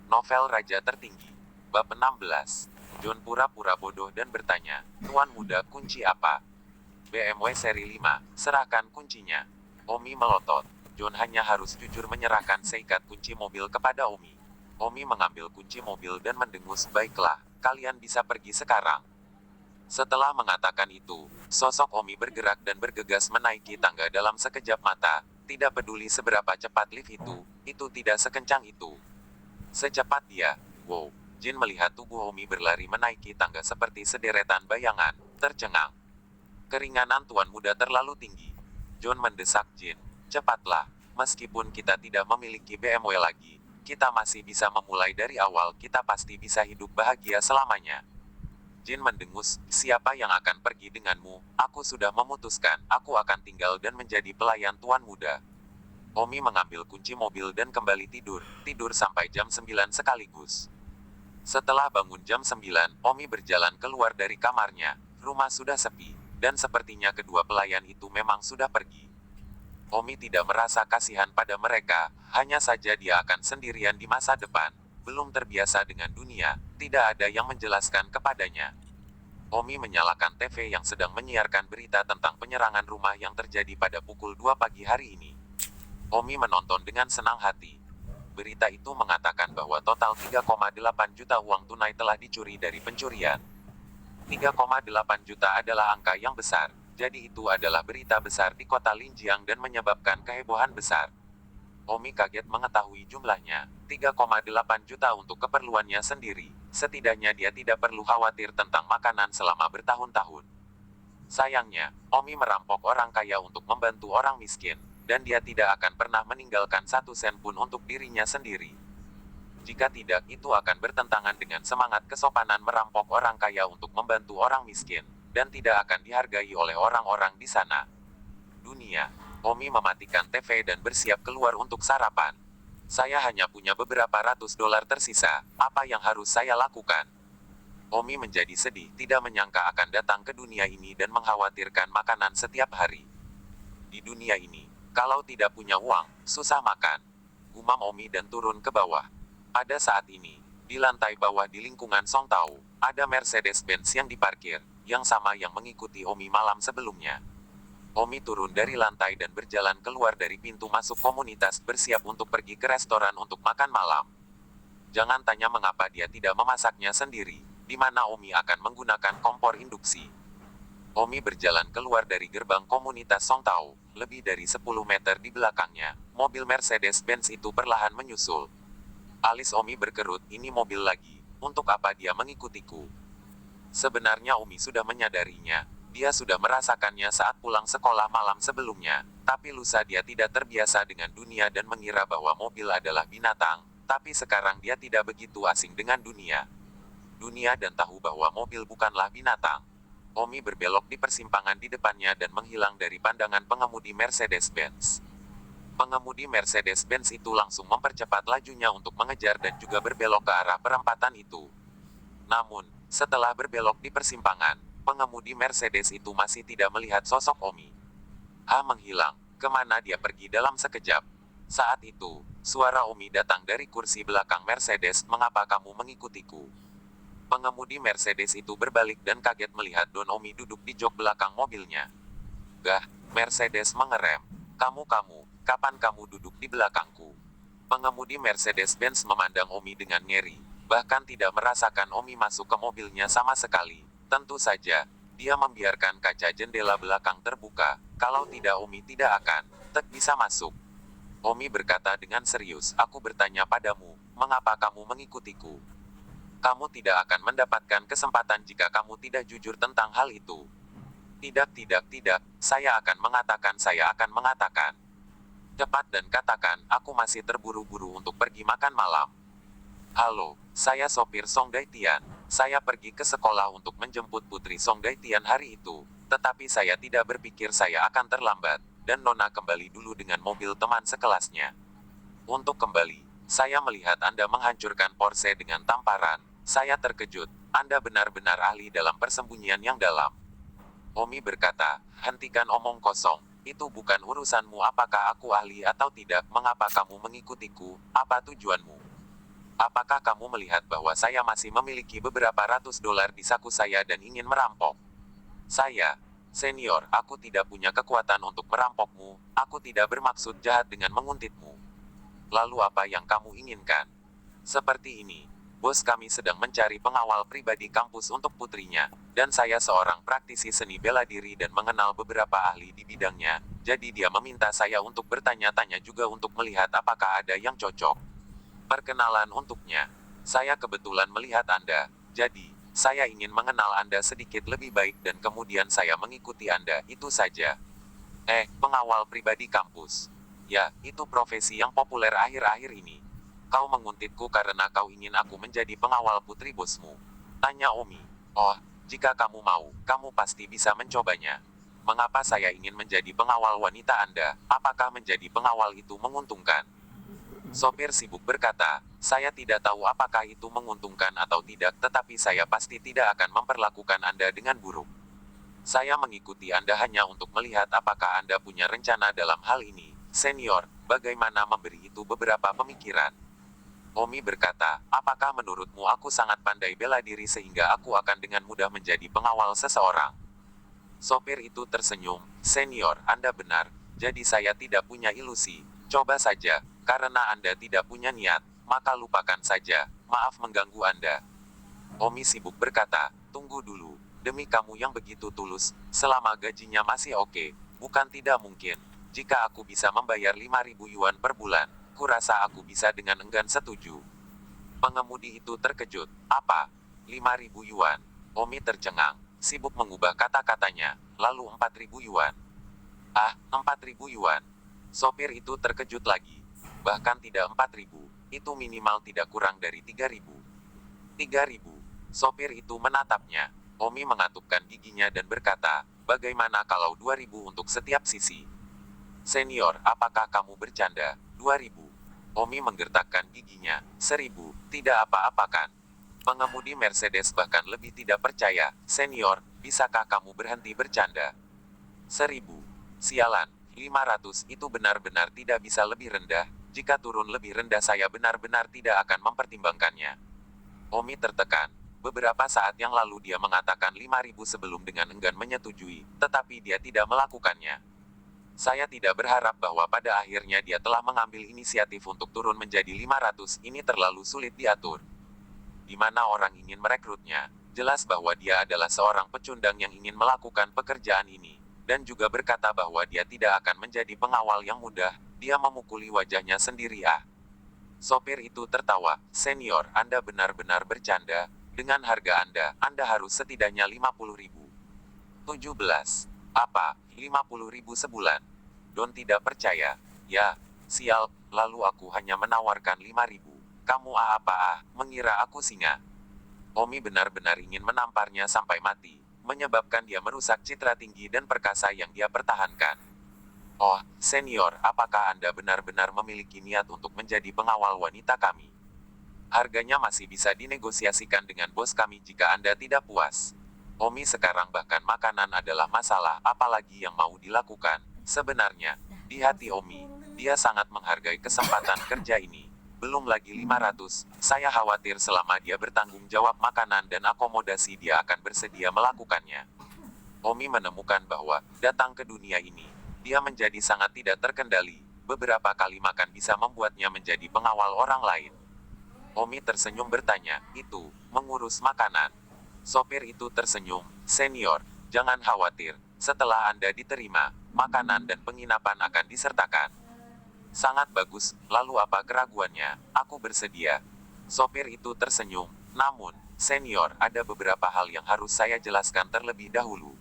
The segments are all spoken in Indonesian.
Novel Raja Tertinggi. Bab 16. John pura-pura bodoh dan bertanya, "Tuan muda, kunci apa?" "BMW seri 5, serahkan kuncinya." Omi melotot. John hanya harus jujur menyerahkan seikat kunci mobil kepada Omi. Omi mengambil kunci mobil dan mendengus, "Baiklah, kalian bisa pergi sekarang." Setelah mengatakan itu, sosok Omi bergerak dan bergegas menaiki tangga dalam sekejap mata. Tidak peduli seberapa cepat lift itu tidak sekencang itu. Secepat dia, wow, Jin melihat tubuh Omi berlari menaiki tangga seperti sederetan bayangan, tercengang. Keringanan tuan muda terlalu tinggi. John mendesak Jin, "Cepatlah, meskipun kita tidak memiliki BMW lagi, kita masih bisa memulai dari awal, kita pasti bisa hidup bahagia selamanya." Jin mendengus, "Siapa yang akan pergi denganmu? Aku sudah memutuskan, aku akan tinggal dan menjadi pelayan tuan muda." Omi mengambil kunci mobil dan kembali tidur sampai jam 9 sekaligus. Setelah bangun jam 9, Omi berjalan keluar dari kamarnya. Rumah sudah sepi, dan sepertinya kedua pelayan itu memang sudah pergi. Omi tidak merasa kasihan pada mereka, hanya saja dia akan sendirian di masa depan. Belum terbiasa dengan dunia, tidak ada yang menjelaskan kepadanya. Omi menyalakan TV yang sedang menyiarkan berita tentang penyerangan rumah yang terjadi pada pukul 2 pagi hari ini. Omi menonton dengan senang hati. Berita itu mengatakan bahwa total 3,8 juta uang tunai telah dicuri dari pencurian. 3,8 juta adalah angka yang besar, jadi itu adalah berita besar di kota Linjiang dan menyebabkan kehebohan besar. Omi kaget mengetahui jumlahnya, 3,8 juta untuk keperluannya sendiri. Setidaknya dia tidak perlu khawatir tentang makanan selama bertahun-tahun. Sayangnya, Omi merampok orang kaya untuk membantu orang miskin, dan dia tidak akan pernah meninggalkan satu sen pun untuk dirinya sendiri. Jika tidak, itu akan bertentangan dengan semangat kesopanan merampok orang kaya untuk membantu orang miskin, dan tidak akan dihargai oleh orang-orang di sana. Dunia. Omi mematikan TV dan bersiap keluar untuk sarapan. "Saya hanya punya beberapa ratus dolar tersisa, apa yang harus saya lakukan?" Omi menjadi sedih, tidak menyangka akan datang ke dunia ini dan mengkhawatirkan makanan setiap hari. Di dunia ini, kalau tidak punya uang, susah makan. Gumam Omi dan turun ke bawah. Pada saat ini, di lantai bawah di lingkungan Songtao, ada Mercedes-Benz yang diparkir, yang sama yang mengikuti Omi malam sebelumnya. Omi turun dari lantai dan berjalan keluar dari pintu masuk komunitas, bersiap untuk pergi ke restoran untuk makan malam. Jangan tanya mengapa dia tidak memasaknya sendiri, di mana Omi akan menggunakan kompor induksi. Omi berjalan keluar dari gerbang komunitas Songtao. Lebih dari 10 meter di belakangnya, mobil Mercedes-Benz itu perlahan menyusul. Alis Omi berkerut, "Ini mobil lagi. Untuk apa dia mengikutiku?" Sebenarnya Omi sudah menyadarinya. Dia sudah merasakannya saat pulang sekolah malam sebelumnya. Tapi lusa dia tidak terbiasa dengan dunia dan mengira bahwa mobil adalah binatang. Tapi sekarang dia tidak begitu asing dengan dunia. Dunia dan tahu bahwa mobil bukanlah binatang. Omi berbelok di persimpangan di depannya dan menghilang dari pandangan pengemudi Mercedes-Benz. Pengemudi Mercedes-Benz itu langsung mempercepat lajunya untuk mengejar dan juga berbelok ke arah perempatan itu. Namun, setelah berbelok di persimpangan, pengemudi Mercedes itu masih tidak melihat sosok Omi. Menghilang. Kemana dia pergi dalam sekejap? Saat itu, suara Omi datang dari kursi belakang Mercedes, "Mengapa kamu mengikutiku?" Pengemudi Mercedes itu berbalik dan kaget melihat Don Omi duduk di jok belakang mobilnya. "Gah," Mercedes mengerem. Kamu, kapan kamu duduk di belakangku?" Pengemudi Mercedes-Benz memandang Omi dengan ngeri, bahkan tidak merasakan Omi masuk ke mobilnya sama sekali. Tentu saja, dia membiarkan kaca jendela belakang terbuka, kalau tidak Omi tidak akan bisa masuk. Omi berkata dengan serius, "Aku bertanya padamu, mengapa kamu mengikutiku? Kamu tidak akan mendapatkan kesempatan jika kamu tidak jujur tentang hal itu." Tidak, saya akan mengatakan. Cepat dan katakan, "Aku masih terburu-buru untuk pergi makan malam." "Halo, saya sopir Song Daitian. Saya pergi ke sekolah untuk menjemput putri Song Daitian hari itu, tetapi saya tidak berpikir saya akan terlambat, dan Nona kembali dulu dengan mobil teman sekelasnya. Untuk kembali, saya melihat Anda menghancurkan Porsche dengan tamparan. Saya terkejut. Anda benar-benar ahli dalam persembunyian yang dalam." Omi berkata, "Hentikan omong kosong. Itu bukan urusanmu apakah aku ahli atau tidak. Mengapa kamu mengikutiku? Apa tujuanmu?" Apakah kamu melihat bahwa saya masih memiliki beberapa ratus dolar di saku saya dan ingin merampok? Saya, senior, aku tidak punya kekuatan untuk merampokmu. Aku tidak bermaksud jahat dengan menguntitmu. Lalu apa yang kamu inginkan? Seperti ini, bos kami sedang mencari pengawal pribadi kampus untuk putrinya, dan saya seorang praktisi seni bela diri dan mengenal beberapa ahli di bidangnya, jadi dia meminta saya untuk bertanya-tanya juga untuk melihat apakah ada yang cocok. Perkenalan untuknya. Saya kebetulan melihat Anda, jadi, saya ingin mengenal Anda sedikit lebih baik dan kemudian saya mengikuti Anda, itu saja. Pengawal pribadi kampus. Ya, itu profesi yang populer akhir-akhir ini. Kau menguntitku karena kau ingin aku menjadi pengawal putri bosmu. Tanya Omi. Oh, jika kamu mau, kamu pasti bisa mencobanya. Mengapa saya ingin menjadi pengawal wanita Anda? Apakah menjadi pengawal itu menguntungkan? Sopir sibuk berkata, saya tidak tahu apakah itu menguntungkan atau tidak, tetapi saya pasti tidak akan memperlakukan Anda dengan buruk. Saya mengikuti Anda hanya untuk melihat apakah Anda punya rencana dalam hal ini. Senior, bagaimana memberi itu beberapa pemikiran? Omi berkata, apakah menurutmu aku sangat pandai bela diri sehingga aku akan dengan mudah menjadi pengawal seseorang? Sopir itu tersenyum, senior, Anda benar, jadi saya tidak punya ilusi. Coba saja, karena Anda tidak punya niat, maka lupakan saja, maaf mengganggu Anda. Omi sibuk berkata, tunggu dulu, demi kamu yang begitu tulus, selama gajinya masih oke, bukan tidak mungkin. Jika aku bisa membayar 5.000 yuan per bulan, kurasa aku bisa dengan enggan setuju. Pengemudi itu terkejut, apa? 5.000 yuan? Omi tercengang, sibuk mengubah kata-katanya, lalu 4.000 yuan. 4.000 yuan. Sopir itu terkejut lagi. Bahkan tidak 4.000, itu minimal tidak kurang dari 3.000. 3.000. Sopir itu menatapnya. Omi mengatupkan giginya dan berkata, bagaimana kalau 2.000 untuk setiap sisi? Senior, apakah kamu bercanda? 2.000. Omi menggertakkan giginya. 1.000, tidak apa-apa kan? Pengemudi Mercedes bahkan lebih tidak percaya. Senior, bisakah kamu berhenti bercanda? 1.000. Sialan, 500 itu benar-benar tidak bisa lebih rendah. Jika turun lebih rendah saya benar-benar tidak akan mempertimbangkannya. Omi tertekan. Beberapa saat yang lalu dia mengatakan 5.000 sebelum dengan enggan menyetujui, tetapi dia tidak melakukannya. Saya tidak berharap bahwa pada akhirnya dia telah mengambil inisiatif untuk turun menjadi 500, ini terlalu sulit diatur. Di mana orang ingin merekrutnya? Jelas bahwa dia adalah seorang pecundang yang ingin melakukan pekerjaan ini. Dan juga berkata bahwa dia tidak akan menjadi pengawal yang mudah, dia memukuli wajahnya sendiri. Sopir itu tertawa, senior, Anda benar-benar bercanda, dengan harga Anda harus setidaknya 50.000. 17. Apa, 50.000 sebulan? Don tidak percaya. Ya, sial, lalu aku hanya menawarkan 5.000. Kamu apa mengira aku singa? Omi benar-benar ingin menamparnya sampai mati, menyebabkan dia merusak citra tinggi dan perkasa yang dia pertahankan. Oh, senior, apakah Anda benar-benar memiliki niat untuk menjadi pengawal wanita kami? Harganya masih bisa dinegosiasikan dengan bos kami jika Anda tidak puas. Omi sekarang bahkan makanan adalah masalah, apalagi yang mau dilakukan. Sebenarnya, di hati Omi, dia sangat menghargai kesempatan kerja ini. Belum lagi 500, saya khawatir selama dia bertanggung jawab makanan dan akomodasi dia akan bersedia melakukannya. Omi menemukan bahwa, datang ke dunia ini, dia menjadi sangat tidak terkendali. Beberapa kali makan bisa membuatnya menjadi pengawal orang lain. Omi tersenyum bertanya, itu, mengurus makanan. Sopir itu tersenyum, senior, jangan khawatir, setelah Anda diterima, makanan dan penginapan akan disertakan. Sangat bagus, lalu apa keraguannya? Aku bersedia. Sopir itu tersenyum, namun, senior, ada beberapa hal yang harus saya jelaskan terlebih dahulu.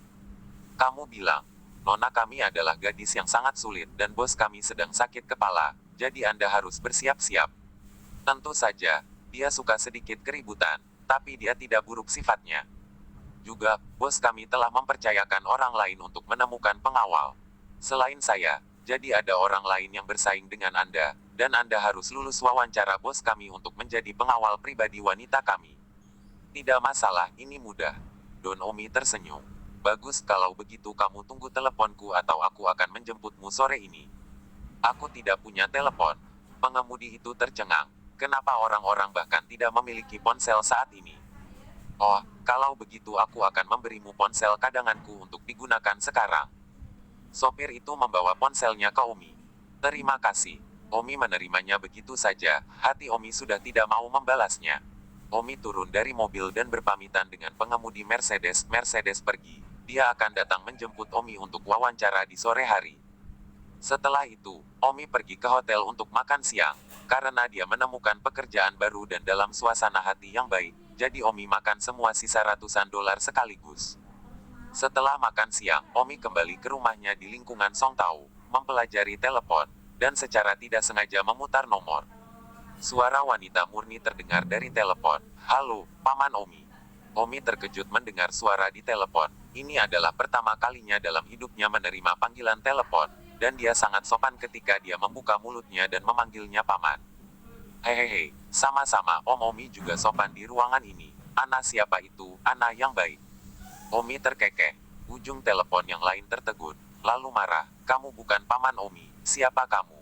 Kamu bilang, nona kami adalah gadis yang sangat sulit dan bos kami sedang sakit kepala, jadi Anda harus bersiap-siap. Tentu saja, dia suka sedikit keributan, tapi dia tidak buruk sifatnya. Juga, bos kami telah mempercayakan orang lain untuk menemukan pengawal. Selain saya, jadi ada orang lain yang bersaing dengan Anda, dan Anda harus lulus wawancara bos kami untuk menjadi pengawal pribadi wanita kami. Tidak masalah, ini mudah. Don Omi tersenyum. Bagus, kalau begitu kamu tunggu teleponku atau aku akan menjemputmu sore ini. Aku tidak punya telepon. Pengemudi itu tercengang. Kenapa orang-orang bahkan tidak memiliki ponsel saat ini? Oh, kalau begitu aku akan memberimu ponsel cadanganku untuk digunakan sekarang. Sopir itu membawa ponselnya ke Omi. Terima kasih. Omi menerimanya begitu saja, hati Omi sudah tidak mau membalasnya. Omi turun dari mobil dan berpamitan dengan pengemudi Mercedes. Mercedes pergi. Dia akan datang menjemput Omi untuk wawancara di sore hari. Setelah itu, Omi pergi ke hotel untuk makan siang. Karena dia menemukan pekerjaan baru dan dalam suasana hati yang baik, jadi Omi makan semua sisa ratusan dolar sekaligus. Setelah makan siang, Omi kembali ke rumahnya di lingkungan Songtao, mempelajari telepon, dan secara tidak sengaja memutar nomor. Suara wanita murni terdengar dari telepon. Halo, Paman Omi. Omi terkejut mendengar suara di telepon. Ini adalah pertama kalinya dalam hidupnya menerima panggilan telepon, dan dia sangat sopan ketika dia membuka mulutnya dan memanggilnya Paman. Hehehe, sama-sama Om. Omi juga sopan di ruangan ini. Ana siapa itu, Ana yang baik. Omi terkekeh. Ujung telepon yang lain tertegun, lalu marah. Kamu bukan Paman Omi, siapa kamu?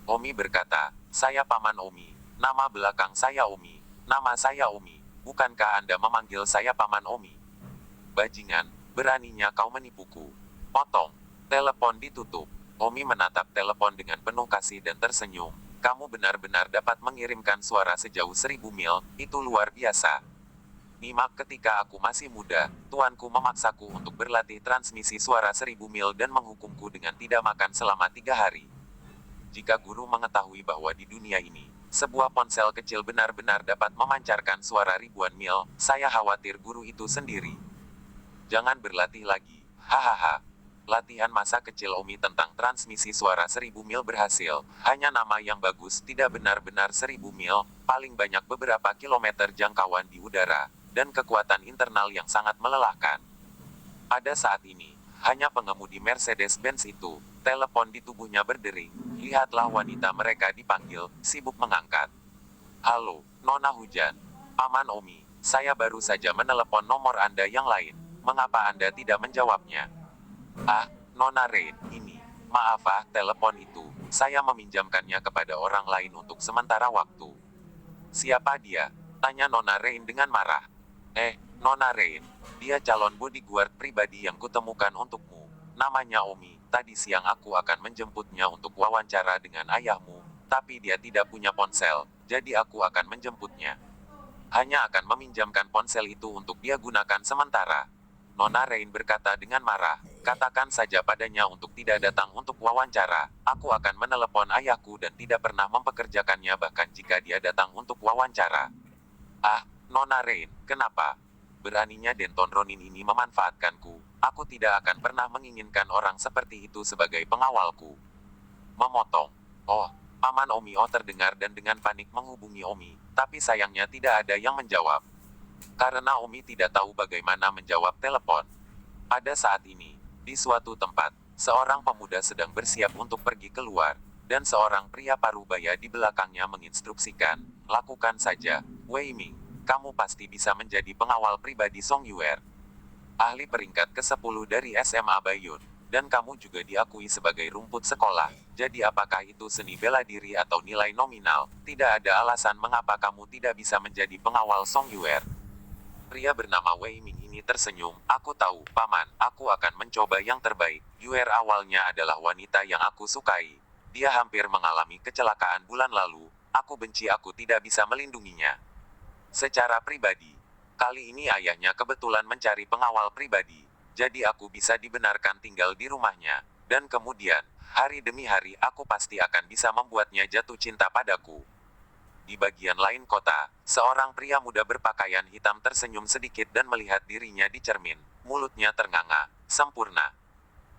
Omi berkata, saya Paman Omi. Nama belakang saya Omi. Nama saya Omi. Bukankah Anda memanggil saya Paman Omi? Bajingan, beraninya kau menipuku. Potong. Telepon ditutup. Omi menatap telepon dengan penuh kasih dan tersenyum. Kamu benar-benar dapat mengirimkan suara sejauh 1000 mil, itu luar biasa. Nyimak ketika aku masih muda, tuanku memaksaku untuk berlatih transmisi suara 1000 mil dan menghukumku dengan tidak makan selama 3 hari. Jika guru mengetahui bahwa di dunia ini, sebuah ponsel kecil benar-benar dapat memancarkan suara ribuan mil, saya khawatir guru itu sendiri. Jangan berlatih lagi, hahaha. Latihan masa kecil Omi tentang transmisi suara 1000 mil berhasil, hanya nama yang bagus tidak benar-benar 1000 mil, paling banyak beberapa kilometer jangkauan di udara, dan kekuatan internal yang sangat melelahkan. Pada saat ini, hanya pengemudi Mercedes-Benz itu, telepon di tubuhnya berdering. Lihatlah wanita mereka dipanggil, sibuk mengangkat. Halo, Nona Hujan. Paman Omi, saya baru saja menelepon nomor Anda yang lain. Mengapa Anda tidak menjawabnya? Ah, Nona Rain, ini. Maaf telepon itu. Saya meminjamkannya kepada orang lain untuk sementara waktu. Siapa dia? Tanya Nona Rain dengan marah. Nona Rain. Dia calon bodyguard pribadi yang kutemukan untukmu. Namanya Omi. Tadi siang aku akan menjemputnya untuk wawancara dengan ayahmu, tapi dia tidak punya ponsel, jadi aku akan menjemputnya. Hanya akan meminjamkan ponsel itu untuk dia gunakan sementara. Nona Rain berkata dengan marah, katakan saja padanya untuk tidak datang untuk wawancara. Aku akan menelepon ayahku dan tidak pernah mempekerjakannya bahkan jika dia datang untuk wawancara. Ah, Nona Rain, kenapa? Beraninya Denton Ronin ini memanfaatkanku. Aku tidak akan pernah menginginkan orang seperti itu sebagai pengawalku. Memotong. Oh, Paman Omi terdengar dan dengan panik menghubungi Omi, tapi sayangnya tidak ada yang menjawab. Karena Omi tidak tahu bagaimana menjawab telepon. Pada saat ini, di suatu tempat, seorang pemuda sedang bersiap untuk pergi keluar, dan seorang pria parubaya di belakangnya menginstruksikan, lakukan saja, Wei Ming. Kamu pasti bisa menjadi pengawal pribadi Song Yuer. Ahli peringkat ke-10 dari SMA Baiyun. Dan kamu juga diakui sebagai rumput sekolah. Jadi apakah itu seni bela diri atau nilai nominal? Tidak ada alasan mengapa kamu tidak bisa menjadi pengawal Song Yuer. Pria bernama Wei Ming ini tersenyum. Aku tahu, Paman, aku akan mencoba yang terbaik. Yuer awalnya adalah wanita yang aku sukai. Dia hampir mengalami kecelakaan bulan lalu. Aku benci aku tidak bisa melindunginya. Secara pribadi, kali ini ayahnya kebetulan mencari pengawal pribadi, jadi aku bisa dibenarkan tinggal di rumahnya, dan kemudian, hari demi hari aku pasti akan bisa membuatnya jatuh cinta padaku. Di bagian lain kota, seorang pria muda berpakaian hitam tersenyum sedikit dan melihat dirinya di cermin, mulutnya ternganga, sempurna.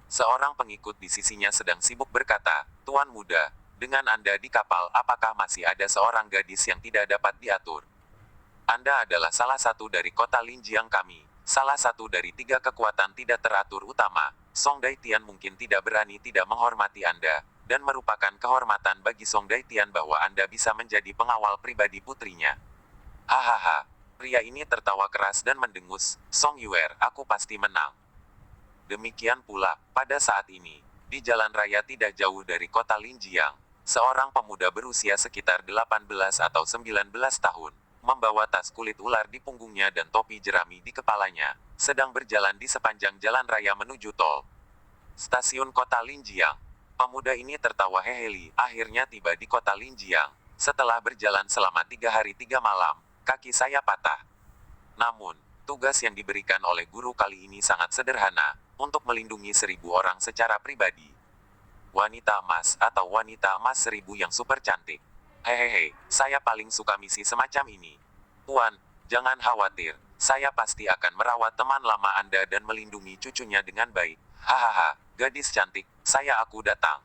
Seorang pengikut di sisinya sedang sibuk berkata, Tuan muda, dengan Anda di kapal apakah masih ada seorang gadis yang tidak dapat diatur? Anda adalah salah satu dari kota Linjiang kami, salah satu dari 3 kekuatan tidak teratur utama. Song Daitian mungkin tidak berani tidak menghormati Anda, dan merupakan kehormatan bagi Song Daitian bahwa Anda bisa menjadi pengawal pribadi putrinya. Hahaha, pria ini tertawa keras dan mendengus, Song Yuer, aku pasti menang. Demikian pula, pada saat ini, di jalan raya tidak jauh dari kota Linjiang, Seorang pemuda berusia sekitar 18 atau 19 tahun, membawa tas kulit ular di punggungnya dan topi jerami di kepalanya, sedang berjalan di sepanjang jalan raya menuju tol. Stasiun Kota Linjiang. Pemuda ini tertawa heheli, akhirnya tiba di Kota Linjiang. Setelah berjalan selama 3 hari 3 malam, kaki saya patah. Namun, tugas yang diberikan oleh guru kali ini sangat sederhana, untuk melindungi 1.000 orang secara pribadi. Wanita emas atau wanita emas 1.000 yang super cantik. Hehehe, saya paling suka misi semacam ini. Tuan, jangan khawatir, saya pasti akan merawat teman lama Anda dan melindungi cucunya dengan baik. Hahaha, gadis cantik, aku datang.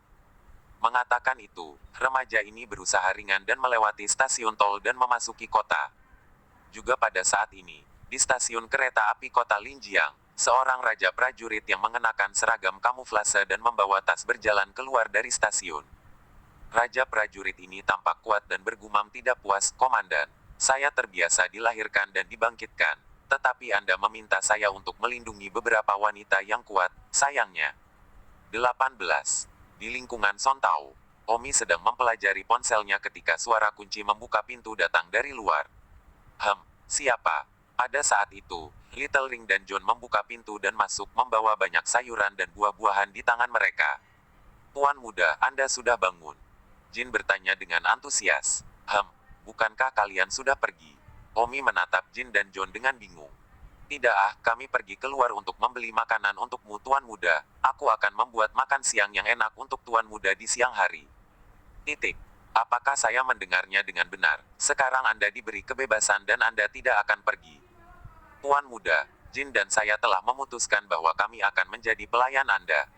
Mengatakan itu, remaja ini berusaha ringan dan melewati stasiun tol dan memasuki kota. Juga pada saat ini, di stasiun kereta api Kota Linjiang, seorang raja prajurit yang mengenakan seragam kamuflase dan membawa tas berjalan keluar dari stasiun. Raja prajurit ini tampak kuat dan bergumam tidak puas, "Komandan, saya terbiasa dilahirkan dan dibangkitkan, tetapi Anda meminta saya untuk melindungi beberapa wanita yang kuat, sayangnya." 18. Di lingkungan Sontao, Omi sedang mempelajari ponselnya ketika suara kunci membuka pintu datang dari luar. Siapa? Pada saat itu, Little Ring dan John membuka pintu dan masuk membawa banyak sayuran dan buah-buahan di tangan mereka. "Tuan muda, Anda sudah bangun?" Jin bertanya dengan antusias. Bukankah kalian sudah pergi?" Omi menatap Jin dan John dengan bingung. "Tidak, kami pergi keluar untuk membeli makanan untukmu Tuan muda. Aku akan membuat makan siang yang enak untuk Tuan muda di siang hari." Apakah saya mendengarnya dengan benar? Sekarang Anda diberi kebebasan dan Anda tidak akan pergi. Tuan muda, Jin dan saya telah memutuskan bahwa kami akan menjadi pelayan Anda.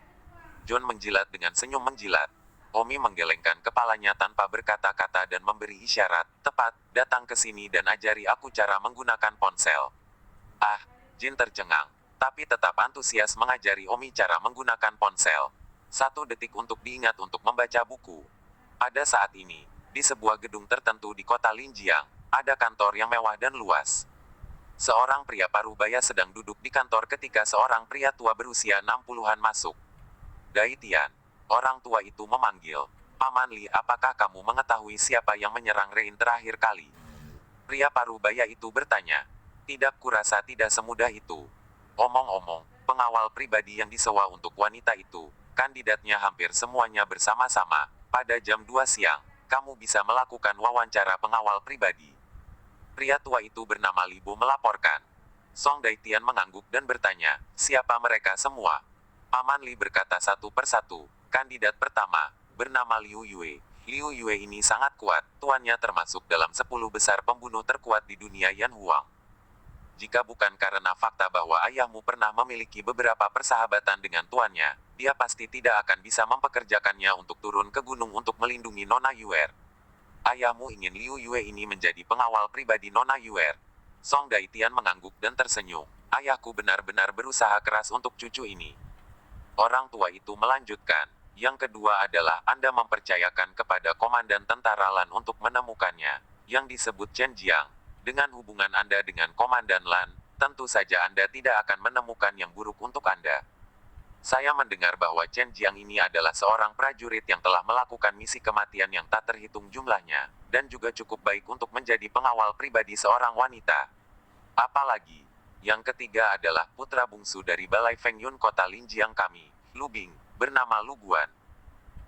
John menjilat dengan senyum menjilat. Omi menggelengkan kepalanya tanpa berkata-kata dan memberi isyarat, "Tepat, datang ke sini dan ajari aku cara menggunakan ponsel." Jin tercengang, tapi tetap antusias mengajari Omi cara menggunakan ponsel. 1 detik untuk diingat untuk membaca buku. Pada saat ini, di sebuah gedung tertentu di Kota Linjiang, ada kantor yang mewah dan luas. Seorang pria parubaya sedang duduk di kantor ketika seorang pria tua berusia 60-an masuk. "Dai Tian." Orang tua itu memanggil. "Paman Li, apakah kamu mengetahui siapa yang menyerang Rein terakhir kali?" Pria parubaya itu bertanya. "Tidak, kurasa tidak semudah itu. Omong-omong, pengawal pribadi yang disewa untuk wanita itu, kandidatnya hampir semuanya bersama-sama. Pada jam 2 siang, kamu bisa melakukan wawancara pengawal pribadi." Pria tua itu bernama Li Bo melaporkan. Song Daitian mengangguk dan bertanya, "Siapa mereka semua?" Paman Li berkata satu persatu. "Kandidat pertama, bernama Liu Yue. Liu Yue ini sangat kuat, tuannya termasuk dalam 10 besar pembunuh terkuat di dunia Yan Huang. Jika bukan karena fakta bahwa ayahmu pernah memiliki beberapa persahabatan dengan tuannya, dia pasti tidak akan bisa mempekerjakannya untuk turun ke gunung untuk melindungi Nona Yuer. Ayahmu ingin Liu Yue ini menjadi pengawal pribadi Nona Yuer." Song Daitian mengangguk dan tersenyum. "Ayahku benar-benar berusaha keras untuk cucu ini." Orang tua itu melanjutkan. "Yang kedua adalah Anda mempercayakan kepada komandan tentara Lan untuk menemukannya, yang disebut Chen Jiang. Dengan hubungan Anda dengan Komandan Lan, tentu saja Anda tidak akan menemukan yang buruk untuk Anda. Saya mendengar bahwa Chen Jiang ini adalah seorang prajurit yang telah melakukan misi kematian yang tak terhitung jumlahnya, dan juga cukup baik untuk menjadi pengawal pribadi seorang wanita. Apalagi, yang ketiga adalah putra bungsu dari Balai Feng Yun Kota Linjiang kami, Lu Bing, bernama Lu Guan.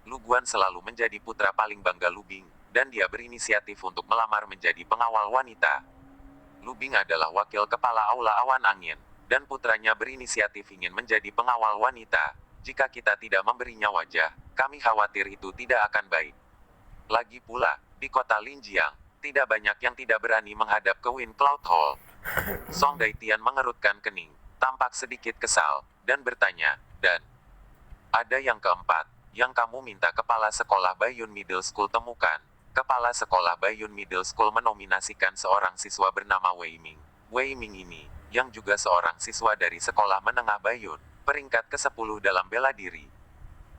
Lu Guan selalu menjadi putra paling bangga Lu Bing, dan dia berinisiatif untuk melamar menjadi pengawal wanita. Lu Bing adalah wakil kepala Aula Awan Angin, dan putranya berinisiatif ingin menjadi pengawal wanita. Jika kita tidak memberinya wajah, kami khawatir itu tidak akan baik. Lagi pula, di Kota Linjiang, tidak banyak yang tidak berani menghadap ke Wind Cloud Hall." Song Daitian mengerutkan kening, tampak sedikit kesal, dan bertanya, "Dan ada yang keempat, yang kamu minta kepala sekolah Baiyun Middle School temukan." Kepala sekolah Baiyun Middle School menominasikan seorang siswa bernama Wei Ming. Wei Ming ini, yang juga seorang siswa dari sekolah menengah Baiyun, peringkat ke-10 dalam bela diri.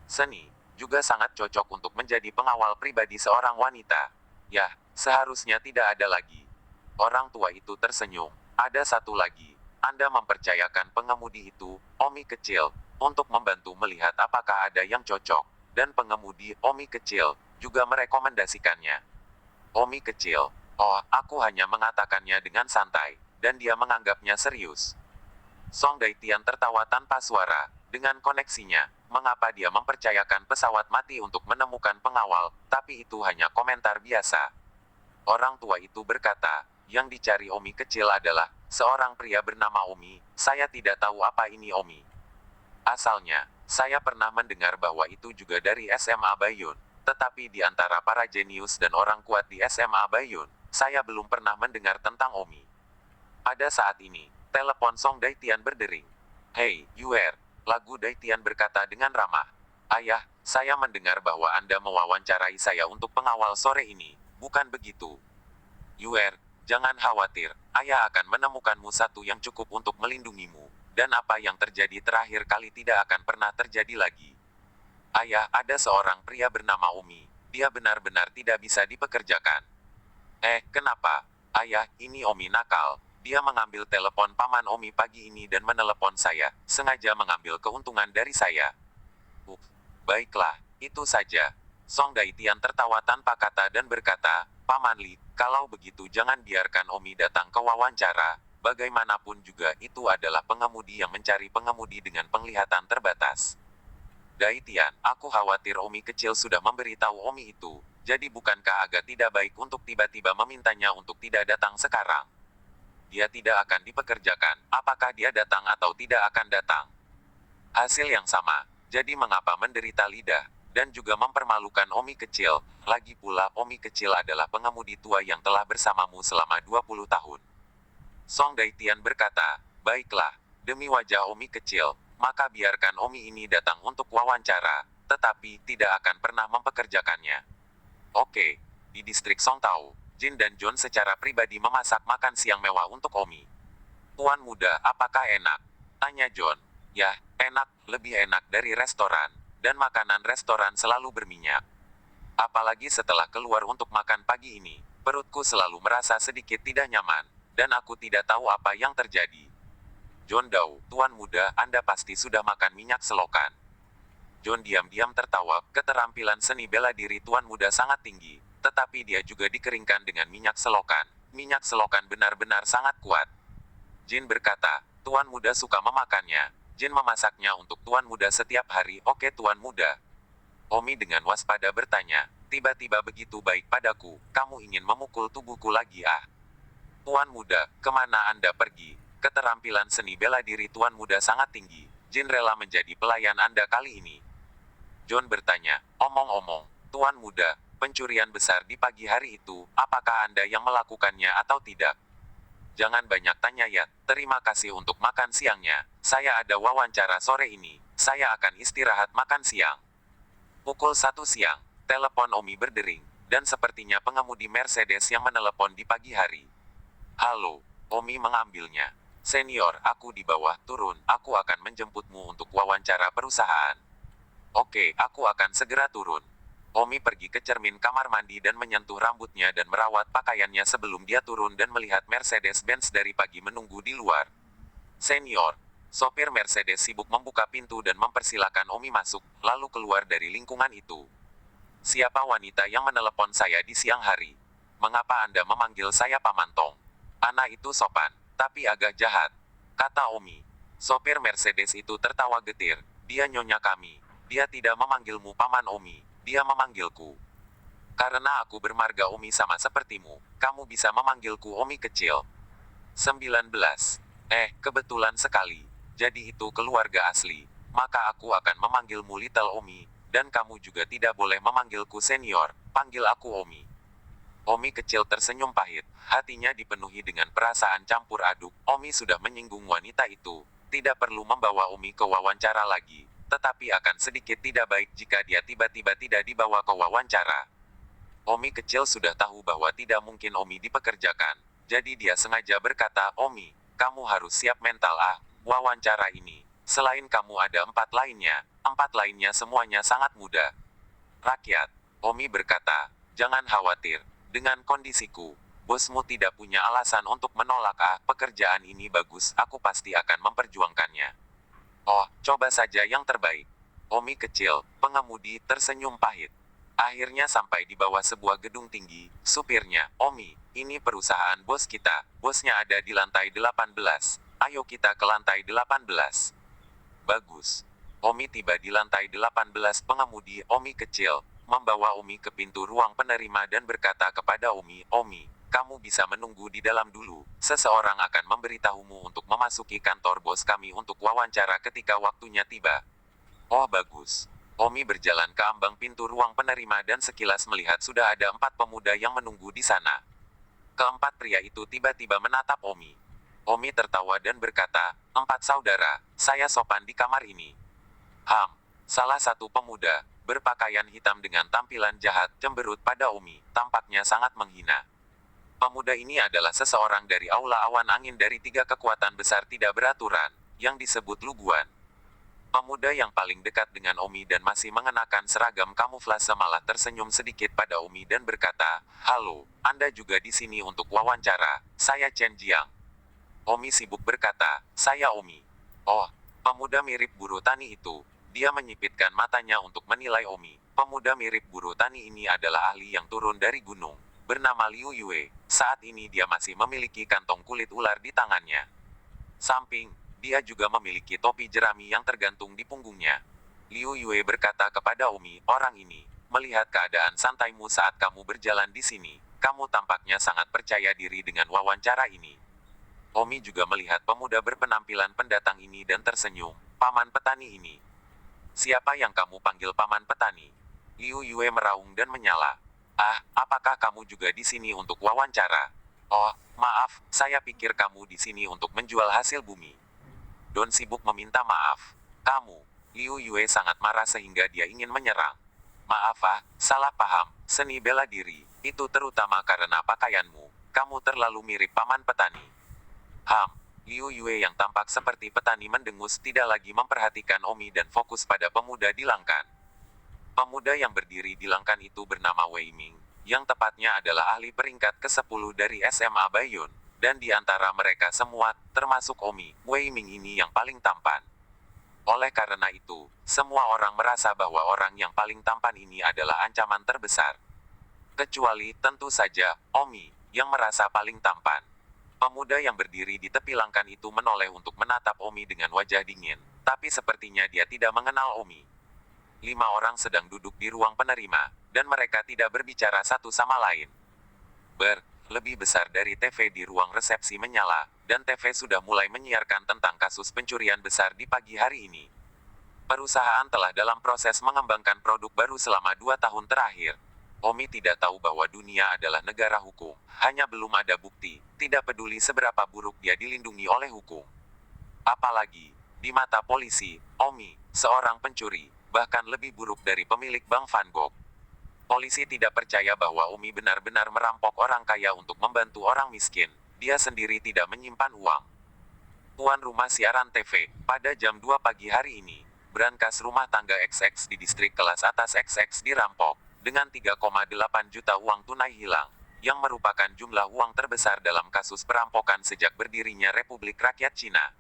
Seni, juga sangat cocok untuk menjadi pengawal pribadi seorang wanita. Yah, seharusnya tidak ada lagi. Orang tua itu tersenyum. "Ada satu lagi. Anda mempercayakan pengemudi itu, Omi kecil, untuk membantu melihat apakah ada yang cocok. Dan pengemudi, Omi kecil, juga merekomendasikannya. Omi kecil, oh, aku hanya mengatakannya dengan santai, dan dia menganggapnya serius. Song Daitian tertawa tanpa suara, dengan koneksinya, mengapa dia mempercayakan pesawat mati untuk menemukan pengawal, tapi itu hanya komentar biasa. Orang tua itu berkata, yang dicari Omi kecil adalah seorang pria bernama Omi. Saya tidak tahu apa ini Omi. Asalnya, saya pernah mendengar bahwa itu juga dari SMA Bayun. Tetapi di antara para jenius dan orang kuat di SMA Bayun, saya belum pernah mendengar tentang Omi. Pada saat ini, telepon Song Daitian berdering. Hei, Yuer, lagu Daitian berkata dengan ramah. Ayah, saya mendengar bahwa Anda mewawancarai saya untuk pengawal sore ini, bukan begitu? Yuer, jangan khawatir, ayah akan menemukanmu satu yang cukup untuk melindungimu, dan apa yang terjadi terakhir kali tidak akan pernah terjadi lagi. Ayah, ada seorang pria bernama Omi, dia benar-benar tidak bisa dipekerjakan. Kenapa? Ayah, ini Omi nakal. Dia mengambil telepon paman Omi pagi ini dan menelepon saya, sengaja mengambil keuntungan dari saya. Baiklah, itu saja. Song Daitian tertawa tanpa kata dan berkata, Paman Li, kalau begitu jangan biarkan Omi datang ke wawancara. Bagaimanapun juga itu adalah pengemudi yang mencari pengemudi dengan penglihatan terbatas. Daitian, aku khawatir Omi kecil sudah memberitahu Omi itu. Jadi bukankah agak tidak baik untuk tiba-tiba memintanya untuk tidak datang sekarang? Dia tidak akan dipekerjakan, apakah dia datang atau tidak akan datang? Hasil yang sama, jadi mengapa menderita lidah, dan juga mempermalukan Omi kecil, lagi pula Omi kecil adalah pengemudi tua yang telah bersamamu selama 20 tahun. Song Daitian berkata, baiklah, demi wajah Omi kecil, maka biarkan Omi ini datang untuk wawancara, tetapi tidak akan pernah mempekerjakannya. Oke, di distrik Songtao, Jin dan John secara pribadi memasak makan siang mewah untuk Omi. Tuan muda, apakah enak? Tanya John. Ya, enak, lebih enak dari restoran, dan makanan restoran selalu berminyak. Apalagi setelah keluar untuk makan pagi ini, perutku selalu merasa sedikit tidak nyaman, dan aku tidak tahu apa yang terjadi. John Dao, Tuan muda, Anda pasti sudah makan minyak selokan. John diam-diam tertawa, keterampilan seni bela diri Tuan muda sangat tinggi, tetapi dia juga dikeringkan dengan minyak selokan. Minyak selokan benar-benar sangat kuat. Jin berkata, Tuan muda suka memakannya. Jin memasaknya untuk Tuan muda setiap hari. Oke Tuan muda. Omi dengan waspada bertanya, tiba-tiba begitu baik padaku, kamu ingin memukul tubuhku lagi ah? Tuan muda, kemana Anda pergi? Keterampilan seni bela diri Tuan muda sangat tinggi. Jin rela menjadi pelayan Anda kali ini. John bertanya, omong-omong, Tuan muda, pencurian besar di pagi hari itu, apakah Anda yang melakukannya atau tidak? Jangan banyak tanya ya, terima kasih untuk makan siangnya. Saya ada wawancara sore ini, saya akan istirahat makan siang. Pukul 1 siang, telepon Omi berdering, dan sepertinya pengemudi Mercedes yang menelepon di pagi hari. Halo, Omi mengambilnya. Senior, aku di bawah, turun, aku akan menjemputmu untuk wawancara perusahaan. Oke, aku akan segera turun. Omi pergi ke cermin kamar mandi dan menyentuh rambutnya dan merawat pakaiannya sebelum dia turun dan melihat Mercedes-Benz dari pagi menunggu di luar. Senior, sopir Mercedes sibuk membuka pintu dan mempersilakan Omi masuk, lalu keluar dari lingkungan itu. Siapa wanita yang menelepon saya di siang hari? Mengapa Anda memanggil saya Paman Tong? Anak itu sopan, tapi agak jahat, kata Omi. Sopir Mercedes itu tertawa getir. Dia nyonya kami. Dia tidak memanggilmu Paman Omi, dia memanggilku. Karena aku bermarga Omi sama sepertimu, kamu bisa memanggilku Omi kecil. 19. Kebetulan sekali. Jadi itu keluarga asli. Maka aku akan memanggilmu Little Omi, dan kamu juga tidak boleh memanggilku senior, panggil aku Omi. Omi kecil tersenyum pahit, hatinya dipenuhi dengan perasaan campur aduk. Omi sudah menyinggung wanita itu, tidak perlu membawa Omi ke wawancara lagi. Tetapi akan sedikit tidak baik jika dia tiba-tiba tidak dibawa ke wawancara. Omi kecil sudah tahu bahwa tidak mungkin Omi dipekerjakan. Jadi dia sengaja berkata, Omi, kamu harus siap mental wawancara ini. Selain kamu ada 4 lainnya. 4 lainnya semuanya sangat muda. Rakyat, Omi berkata, jangan khawatir. Dengan kondisiku, bosmu tidak punya alasan untuk menolak pekerjaan ini bagus, aku pasti akan memperjuangkannya. Oh, coba saja yang terbaik. Omi kecil, pengemudi, tersenyum pahit. Akhirnya sampai di bawah sebuah gedung tinggi. Supirnya, Omi, ini perusahaan bos kita. Bosnya ada di lantai 18. Ayo kita ke lantai 18. Bagus. Omi tiba di lantai 18. Pengemudi, Omi kecil, membawa Omi ke pintu ruang penerima dan berkata kepada Omi, Omi, kamu bisa menunggu di dalam dulu. Seseorang akan memberitahumu untuk memasuki kantor bos kami untuk wawancara ketika waktunya tiba. Oh bagus. Omi berjalan ke ambang pintu ruang penerima dan sekilas melihat sudah ada 4 pemuda yang menunggu di sana. Keempat pria itu tiba-tiba menatap Omi. Omi tertawa dan berkata, 4 saudara, saya sopan di kamar ini. Salah satu pemuda, berpakaian hitam dengan tampilan jahat, cemberut pada Omi, tampaknya sangat menghina. Pemuda ini adalah seseorang dari aula awan angin dari 3 kekuatan besar tidak beraturan, yang disebut Luguan. Pemuda yang paling dekat dengan Omi dan masih mengenakan seragam kamuflase malah tersenyum sedikit pada Omi dan berkata, halo, Anda juga di sini untuk wawancara, saya Chen Jiang. Omi sibuk berkata, saya Omi. Oh, pemuda mirip buruh tani itu. Dia menyipitkan matanya untuk menilai Omi. Pemuda mirip buruh tani ini adalah ahli yang turun dari gunung, bernama Liu Yue. Saat ini dia masih memiliki kantong kulit ular di tangannya. Samping, dia juga memiliki topi jerami yang tergantung di punggungnya. Liu Yue berkata kepada Omi, orang ini, melihat keadaan santaimu saat kamu berjalan di sini, kamu tampaknya sangat percaya diri dengan wawancara ini. Omi juga melihat pemuda berpenampilan pendatang ini dan tersenyum, paman petani ini. Siapa yang kamu panggil paman petani? Liu Yue meraung dan menyala. Apakah kamu juga di sini untuk wawancara? Oh, maaf, saya pikir kamu di sini untuk menjual hasil bumi. Don sibuk meminta maaf. Kamu, Liu Yue sangat marah sehingga dia ingin menyerang. Maaf salah paham, seni bela diri, itu terutama karena pakaianmu. Kamu terlalu mirip paman petani. Liu Yue yang tampak seperti petani mendengus tidak lagi memperhatikan Omi dan fokus pada pemuda di Langkan. Pemuda yang berdiri di Langkan itu bernama Wei Ming, yang tepatnya adalah ahli peringkat ke-10 dari SMA Baiyun. Dan di antara mereka semua, termasuk Omi, Wei Ming ini yang paling tampan. Oleh karena itu, semua orang merasa bahwa orang yang paling tampan ini adalah ancaman terbesar. Kecuali, tentu saja, Omi, yang merasa paling tampan. Pemuda yang berdiri di tepi Langkan itu menoleh untuk menatap Omi dengan wajah dingin, tapi sepertinya dia tidak mengenal Omi. 5 orang sedang duduk di ruang penerima, dan mereka tidak berbicara satu sama lain. Lebih besar dari TV di ruang resepsi menyala, dan TV sudah mulai menyiarkan tentang kasus pencurian besar di pagi hari ini. Perusahaan telah dalam proses mengembangkan produk baru selama 2 tahun terakhir. Omi tidak tahu bahwa dunia adalah negara hukum, hanya belum ada bukti, tidak peduli seberapa buruk dia dilindungi oleh hukum. Apalagi, di mata polisi, Omi, seorang pencuri, bahkan lebih buruk dari pemilik Bank Van Gogh. Polisi tidak percaya bahwa Omi benar-benar merampok orang kaya untuk membantu orang miskin. Dia sendiri tidak menyimpan uang. Tuan rumah siaran TV, pada jam 2 pagi hari ini, brankas rumah tangga XX di distrik kelas atas XX dirampok, dengan 3,8 juta uang tunai hilang, yang merupakan jumlah uang terbesar dalam kasus perampokan sejak berdirinya Republik Rakyat Cina.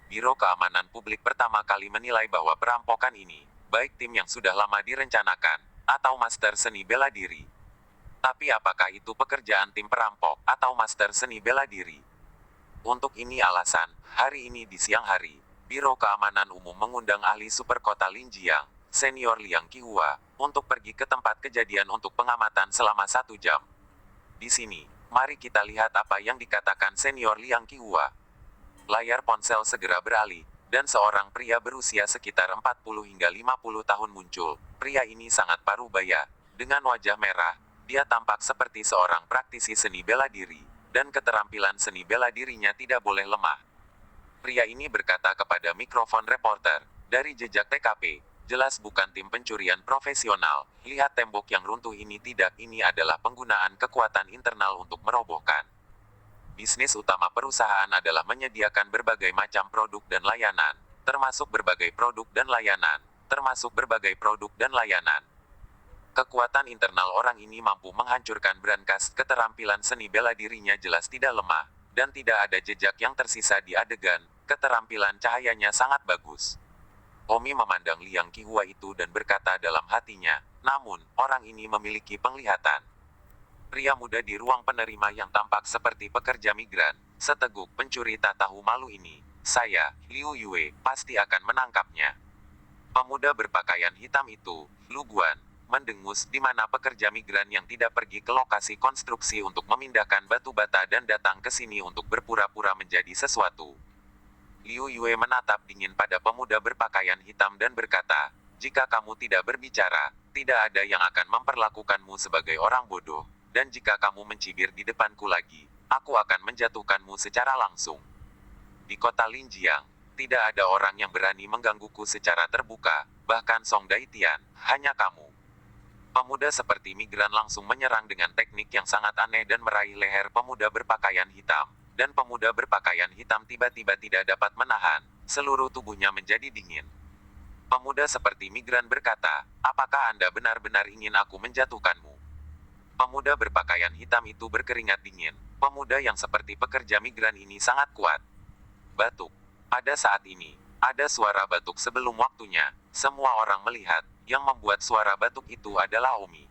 Biro Keamanan Publik pertama kali menilai bahwa perampokan ini, baik tim yang sudah lama direncanakan, atau master seni bela diri. Tapi apakah itu pekerjaan tim perampok, atau master seni bela diri? Untuk ini alasan, hari ini di siang hari, Biro Keamanan Umum mengundang ahli super kota Linjiang, Senior Liang Qihua, untuk pergi ke tempat kejadian untuk pengamatan selama 1 jam. Di sini, mari kita lihat apa yang dikatakan Senior Liang Qihua. Layar ponsel segera beralih, dan seorang pria berusia sekitar 40 hingga 50 tahun muncul. Pria ini sangat parubaya, dengan wajah merah. Dia tampak seperti seorang praktisi seni bela diri, dan keterampilan seni bela dirinya tidak boleh lemah. Pria ini berkata kepada mikrofon reporter, dari jejak TKP, jelas bukan tim pencurian profesional. Lihat tembok yang runtuh ini tidak, ini adalah penggunaan kekuatan internal untuk merobohkan. Bisnis utama perusahaan adalah menyediakan berbagai macam produk dan layanan, termasuk berbagai produk dan layanan, Kekuatan internal orang ini mampu menghancurkan brankas. Keterampilan seni bela dirinya jelas tidak lemah, dan tidak ada jejak yang tersisa di adegan. Keterampilan cahayanya sangat bagus. Omi memandang Liang Qihua itu dan berkata dalam hatinya, Namun, orang ini memiliki penglihatan. Pria muda di ruang penerima yang tampak seperti pekerja migran, seteguk pencuri tak tahu malu ini. Saya, Liu Yue, pasti akan menangkapnya. Pemuda berpakaian hitam itu, Lu Guan, mendengus di mana pekerja migran yang tidak pergi ke lokasi konstruksi untuk memindahkan batu bata dan datang ke sini untuk berpura-pura menjadi sesuatu. Liu Yue menatap dingin pada pemuda berpakaian hitam dan berkata, "Jika kamu tidak berbicara, tidak ada yang akan memperlakukanmu sebagai orang bodoh, dan jika kamu mencibir di depanku lagi, aku akan menjatuhkanmu secara langsung." Di kota Linjiang, tidak ada orang yang berani menggangguku secara terbuka, bahkan Song Daitian, hanya kamu. Pemuda seperti migran langsung menyerang dengan teknik yang sangat aneh dan meraih leher pemuda berpakaian hitam. Dan pemuda berpakaian hitam tiba-tiba tidak dapat menahan, seluruh tubuhnya menjadi dingin. Pemuda seperti migran berkata, "Apakah Anda benar-benar ingin aku menjatuhkanmu?" Pemuda berpakaian hitam itu berkeringat dingin. Pemuda yang seperti pekerja migran ini sangat kuat. Batuk. Pada saat ini, ada suara batuk sebelum waktunya. Semua orang melihat, yang membuat suara batuk itu adalah Omi.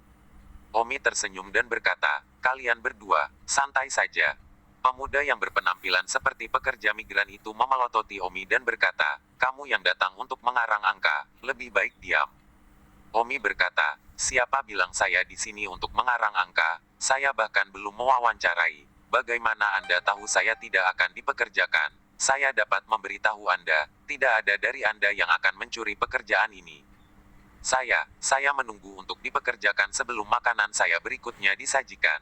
Omi tersenyum dan berkata, "Kalian berdua, santai saja." Pemuda yang berpenampilan seperti pekerja migran itu memelototi Omi dan berkata, "Kamu yang datang untuk mengarang angka, lebih baik diam." Omi berkata, "Siapa bilang saya di sini untuk mengarang angka? Saya bahkan belum mewawancarai. Bagaimana Anda tahu saya tidak akan dipekerjakan? Saya dapat memberitahu Anda, tidak ada dari Anda yang akan mencuri pekerjaan ini. Saya menunggu untuk dipekerjakan sebelum makanan saya berikutnya disajikan."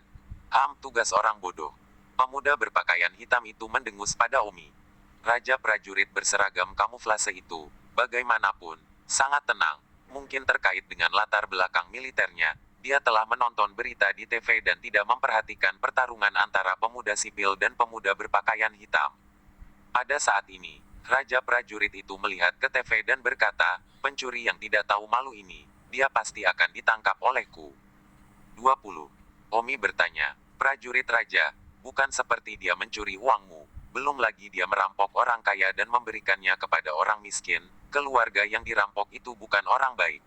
Tugas orang bodoh. Pemuda berpakaian hitam itu mendengus pada Omi. Raja prajurit berseragam kamuflase itu, bagaimanapun, sangat tenang, mungkin terkait dengan latar belakang militernya. Dia telah menonton berita di TV dan tidak memperhatikan pertarungan antara pemuda sipil dan pemuda berpakaian hitam. Pada saat ini, Raja prajurit itu melihat ke TV dan berkata, "Pencuri yang tidak tahu malu ini, dia pasti akan ditangkap olehku." 20. Omi bertanya, "Prajurit Raja, bukan seperti dia mencuri uangmu, belum lagi dia merampok orang kaya dan memberikannya kepada orang miskin, keluarga yang dirampok itu bukan orang baik.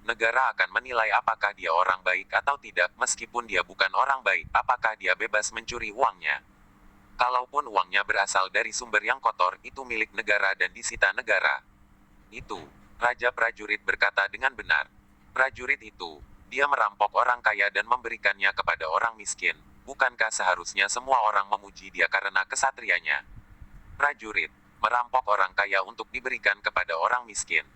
Negara akan menilai apakah dia orang baik atau tidak, meskipun dia bukan orang baik, apakah dia bebas mencuri uangnya. Kalaupun uangnya berasal dari sumber yang kotor, itu milik negara dan disita negara." Itu, Raja prajurit berkata dengan benar. Prajurit itu, dia merampok orang kaya dan memberikannya kepada orang miskin. Bukankah seharusnya semua orang memuji dia karena kesatrianya? Prajurit, merampok orang kaya untuk diberikan kepada orang miskin.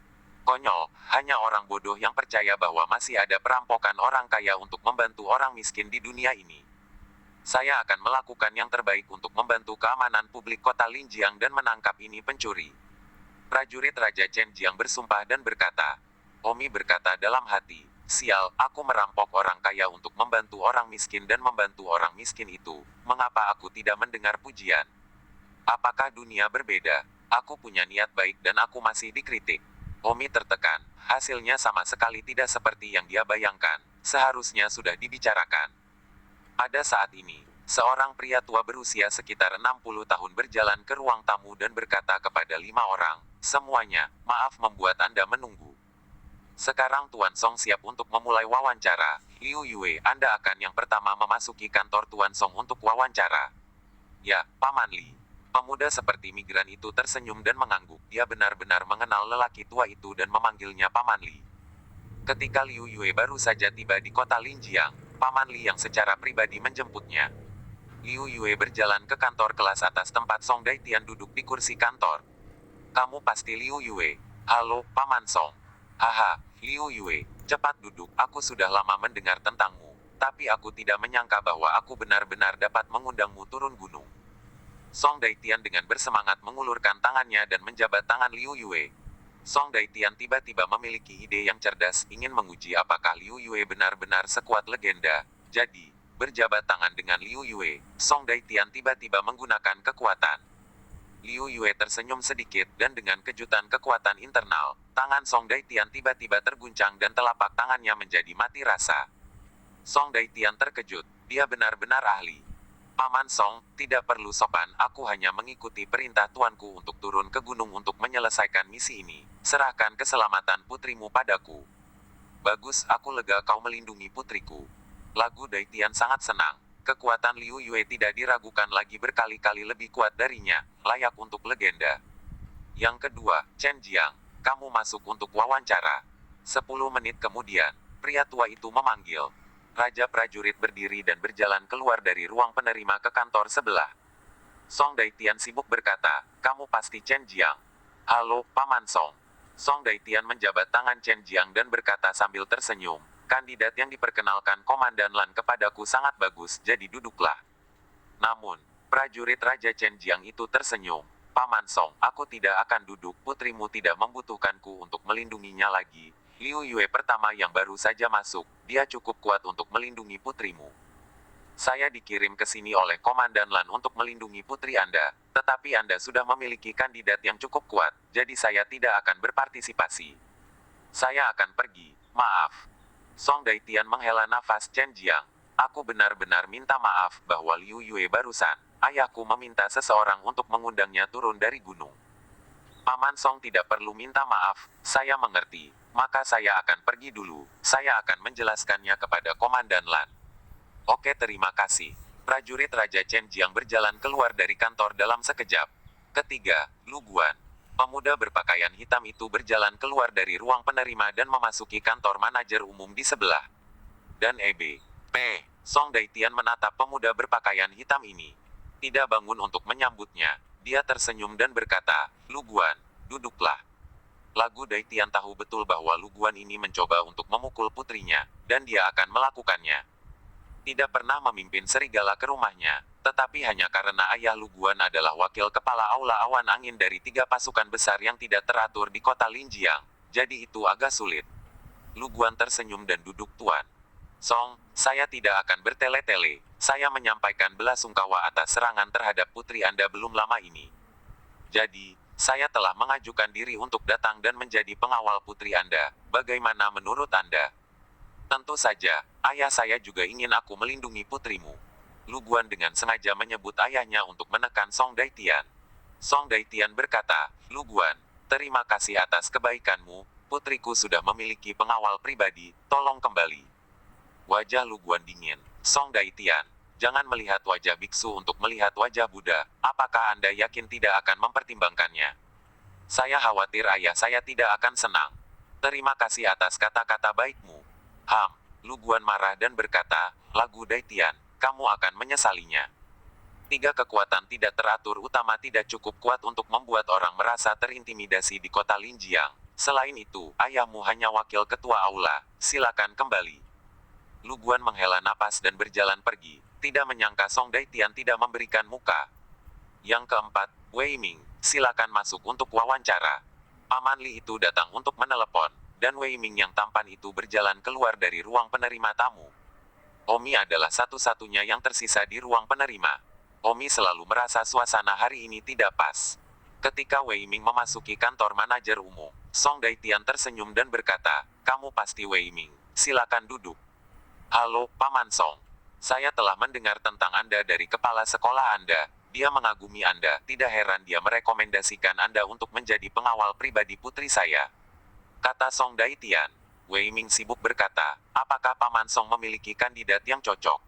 Konyol, hanya orang bodoh yang percaya bahwa masih ada perampokan orang kaya untuk membantu orang miskin di dunia ini. Saya akan melakukan yang terbaik untuk membantu keamanan publik kota Linjiang dan menangkap ini pencuri. Prajurit Raja Chen Jiang bersumpah dan berkata. Omi berkata dalam hati, "Sial, aku merampok orang kaya untuk membantu orang miskin dan membantu orang miskin itu. Mengapa aku tidak mendengar pujian? Apakah dunia berbeda? Aku punya niat baik dan aku masih dikritik." Omi tertekan, hasilnya sama sekali tidak seperti yang dia bayangkan. Seharusnya sudah dibicarakan. Pada saat ini, seorang pria tua berusia sekitar 60 tahun berjalan ke ruang tamu dan berkata kepada 5 orang, "Semuanya, maaf membuat Anda menunggu. Sekarang Tuan Song siap untuk memulai wawancara. Liu Yue, Anda akan yang pertama memasuki kantor Tuan Song untuk wawancara." "Ya, Paman Li." Pemuda seperti migran itu tersenyum dan mengangguk. Dia benar-benar mengenal lelaki tua itu dan memanggilnya Paman Li. Ketika Liu Yue baru saja tiba di kota Linjiang, Paman Li yang secara pribadi menjemputnya. Liu Yue berjalan ke kantor kelas atas tempat Song Daitian duduk di kursi kantor. "Kamu pasti Liu Yue." "Halo, Paman Song." "Haha, Liu Yue, cepat duduk, aku sudah lama mendengar tentangmu. Tapi aku tidak menyangka bahwa aku benar-benar dapat mengundangmu turun gunung." Song Daitian dengan bersemangat mengulurkan tangannya dan menjabat tangan Liu Yue. Song Daitian tiba-tiba memiliki ide yang cerdas, ingin menguji apakah Liu Yue benar-benar sekuat legenda. Jadi, berjabat tangan dengan Liu Yue, Song Daitian tiba-tiba menggunakan kekuatan. Liu Yue tersenyum sedikit, dan dengan kejutan kekuatan internal, tangan Song Daitian tiba-tiba terguncang dan telapak tangannya menjadi mati rasa. Song Daitian terkejut, dia benar-benar ahli. "Paman Song, tidak perlu sopan, aku hanya mengikuti perintah tuanku untuk turun ke gunung untuk menyelesaikan misi ini. Serahkan keselamatan putrimu padaku." Bagus, aku lega kau melindungi putriku. Lagu Daitian sangat senang. Kekuatan Liu Yue tidak diragukan lagi, berkali-kali lebih kuat darinya, layak untuk legenda. Yang kedua, Chen Jiang, kamu masuk untuk wawancara. 10 menit kemudian, pria tua itu memanggil. Raja prajurit berdiri dan berjalan keluar dari ruang penerima ke kantor sebelah. Song Daitian sibuk berkata, kamu pasti Chen Jiang. Halo, Paman Song. Song Daitian menjabat tangan Chen Jiang dan berkata sambil tersenyum, kandidat yang diperkenalkan Komandan Lan kepadaku sangat bagus, jadi duduklah. Namun, prajurit Raja Chen Jiang itu tersenyum. Paman Song, aku tidak akan duduk, putrimu tidak membutuhkanku untuk melindunginya lagi. Liu Yue pertama yang baru saja masuk, dia cukup kuat untuk melindungi putrimu. Saya dikirim ke sini oleh Komandan Lan untuk melindungi putri Anda, tetapi Anda sudah memiliki kandidat yang cukup kuat, jadi saya tidak akan berpartisipasi. Saya akan pergi, maaf. Song Daitian menghela nafas. Chen Jiang, aku benar-benar minta maaf bahwa Liu Yue barusan, ayahku meminta seseorang untuk mengundangnya turun dari gunung. Paman Song tidak perlu minta maaf, saya mengerti, maka saya akan pergi dulu, saya akan menjelaskannya kepada Komandan Lan. Oke, terima kasih. Prajurit Raja Chen Jiang berjalan keluar dari kantor dalam sekejap. Ketiga, Lu Guan. Pemuda berpakaian hitam itu berjalan keluar dari ruang penerima dan memasuki kantor manajer umum di sebelah. Dan P. Song Daitian menatap pemuda berpakaian hitam ini. Tidak bangun untuk menyambutnya. Dia tersenyum dan berkata, Lu Guan, duduklah. Lagu Daitian tahu betul bahwa Lu Guan ini mencoba untuk memukul putrinya, dan dia akan melakukannya. Tidak pernah memimpin serigala ke rumahnya, tetapi hanya karena ayah Lu Guan adalah wakil kepala aula awan angin dari 3 pasukan besar yang tidak teratur di kota Linjiang, jadi itu agak sulit. Lu Guan tersenyum dan duduk. Tuan Song, saya tidak akan bertele-tele, saya menyampaikan belasungkawa atas serangan terhadap putri Anda belum lama ini. Jadi, saya telah mengajukan diri untuk datang dan menjadi pengawal putri Anda, bagaimana menurut Anda? Tentu saja, ayah saya juga ingin aku melindungi putrimu. Lu Guan dengan sengaja menyebut ayahnya untuk menekan Song Daitian. Song Daitian berkata, Lu Guan, terima kasih atas kebaikanmu, putriku sudah memiliki pengawal pribadi, tolong kembali. Wajah Lu Guan dingin. Song Daitian, jangan melihat wajah biksu untuk melihat wajah Buddha, apakah Anda yakin tidak akan mempertimbangkannya? Saya khawatir ayah saya tidak akan senang. Terima kasih atas kata-kata baikmu. Lu Guan marah dan berkata, Lagu Daitian, kamu akan menyesalinya. 3 kekuatan tidak teratur utama tidak cukup kuat untuk membuat orang merasa terintimidasi di kota Linjiang. Selain itu, ayahmu hanya wakil ketua aula, silakan kembali. Lu Guan menghela napas dan berjalan pergi, tidak menyangka Song Daitian tidak memberikan muka. Yang keempat, Wei Ming, silakan masuk untuk wawancara. Paman Li itu datang untuk menelepon, dan Wei Ming yang tampan itu berjalan keluar dari ruang penerima tamu. Omi adalah satu-satunya yang tersisa di ruang penerima. Omi selalu merasa suasana hari ini tidak pas. Ketika Wei Ming memasuki kantor manajer umum, Song Daitian tersenyum dan berkata, kamu pasti Wei Ming, silakan duduk. Halo, Paman Song. Saya telah mendengar tentang Anda dari kepala sekolah Anda. Dia mengagumi Anda, tidak heran dia merekomendasikan Anda untuk menjadi pengawal pribadi putri saya. Kata Song Daitian. Wei Ming sibuk berkata, apakah Paman Song memiliki kandidat yang cocok?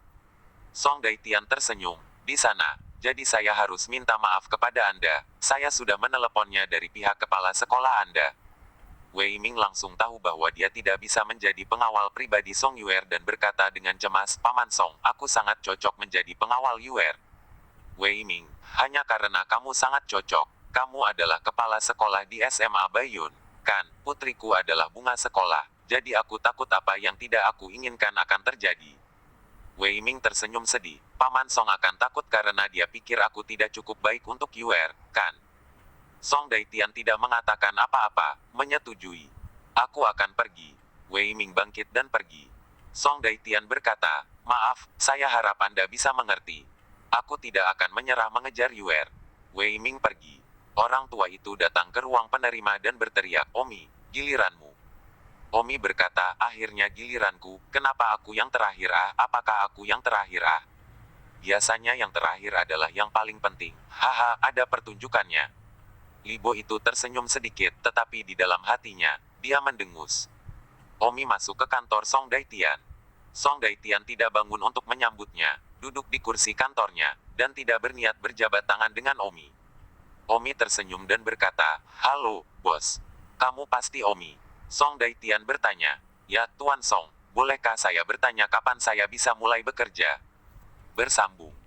Song Daitian tersenyum, di sana, jadi saya harus minta maaf kepada Anda, saya sudah meneleponnya dari pihak kepala sekolah Anda. Wei Ming langsung tahu bahwa dia tidak bisa menjadi pengawal pribadi Song Yuer dan berkata dengan cemas, Paman Song, aku sangat cocok menjadi pengawal Yuer. Wei Ming, hanya karena kamu sangat cocok, kamu adalah kepala sekolah di SMA Baiyun. Kan, putriku adalah bunga sekolah, jadi aku takut apa yang tidak aku inginkan akan terjadi. Wei Ming tersenyum sedih, Paman Song akan takut karena dia pikir aku tidak cukup baik untuk Yuer, kan? Song Daitian tidak mengatakan apa-apa, menyetujui. Aku akan pergi. Wei Ming bangkit dan pergi. Song Daitian berkata, maaf, saya harap Anda bisa mengerti. Aku tidak akan menyerah mengejar Yuer. Wei Ming pergi. Orang tua itu datang ke ruang penerima dan berteriak, Omi, giliranmu. Omi berkata, akhirnya giliranku, kenapa aku yang terakhir apakah aku yang terakhir Biasanya yang terakhir adalah yang paling penting. Haha, ada pertunjukannya. Libo itu tersenyum sedikit, tetapi di dalam hatinya, dia mendengus. Omi masuk ke kantor Song Daitian. Song Daitian tidak bangun untuk menyambutnya, duduk di kursi kantornya, dan tidak berniat berjabat tangan dengan Omi. Omi tersenyum dan berkata, "Halo, bos. Kamu pasti Omi." Song Daitian bertanya, "Ya, Tuan Song, bolehkah saya bertanya kapan saya bisa mulai bekerja?" Bersambung.